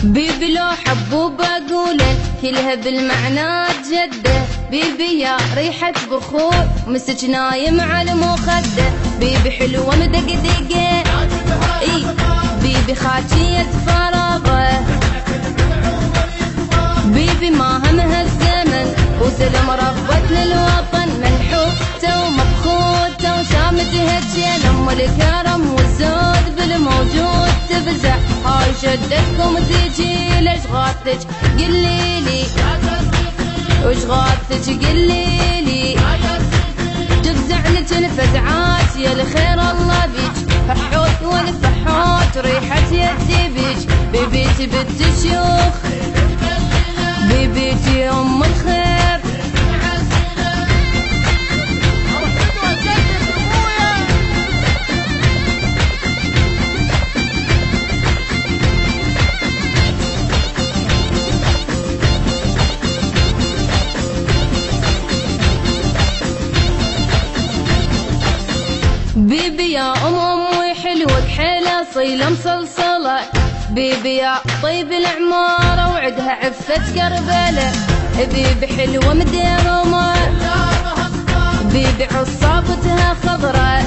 بيبي لو حبوا بقوله كلها بالمعنى جده. بيبي يا ريحة بخور مسك نايم على مخده. بيبي حلوة مدقدقة اي بيبي خاشية فراغه. بيبي ما همها الزمن وسلم ربت للوطن. منحوته ومبخوته وشامتها جين ام الكرم والزود بالموجود تفزع. هاي شدتكم تجي ليش غاثج قليلي وش غاثج قليلي. تفزع لك الفزعات يا الخير الله بيج. فحوت والفحوت ريحة يدي بيج. بيبيتي بنت الشيوخ بيبيتي ام الخير. بيبي يا امي حلوة كحيلة صيلة مصلصلة. بيبي يا طيب العمارة وعدها عفة كربلة. بيبي حلوة مديرمة بيبي عصابتها خضراء.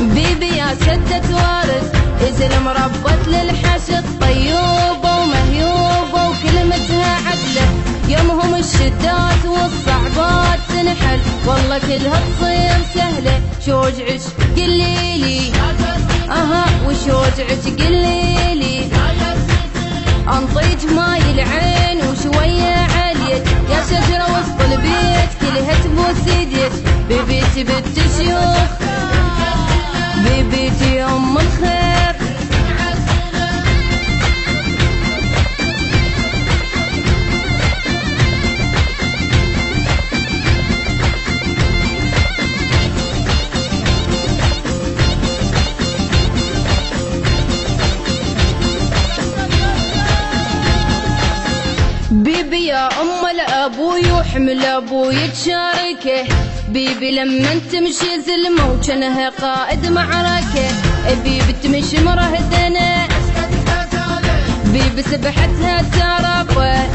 بيبي يا سدة وارد إزل مربط للحشد طيوبة ومهيوبة وكلمتها عدلة. يومهم الشدات والصعبات تنحل والله كلها تصير سهلة. شوجعك قليلي اها وشوجعك قليلي. انطيج ماي العين وشوية عليك يا شجرة وسط البيت كلها تبوس ايديك. بيبيتي بنت الشيوخ بيبيتي ام الخير. بيبي يا ام الابوي وحمل ابوي تشاركه. بيبي لما تمشي زلمه وكانها قائد معركه. بيبي تمشي مرهدنه بيبي سبحتها ترقه.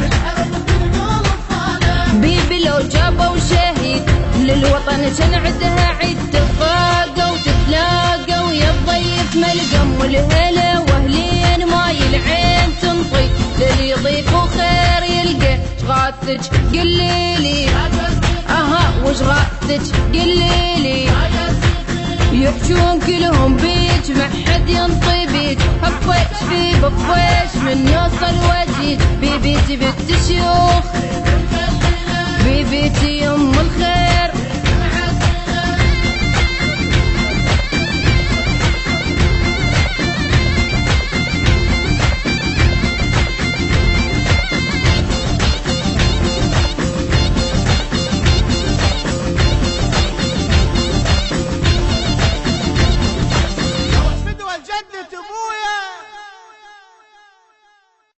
بيبي لو جابوا شهيد للوطن كان عدها عيد. تفاقوا وتتلاقوا ويا الضيف ملقم والهلا واهلين ماي العين تنطي. للي يضيفوا خير يلقى شغاثج قليلي اها وش غاثج قليلي. يحجون كلهم بيج ما حد ينطي بيج. هفويش في بفويش من يوصل وجيج. بيبيتي بنت الشيوخ بيبيتي ام الخير.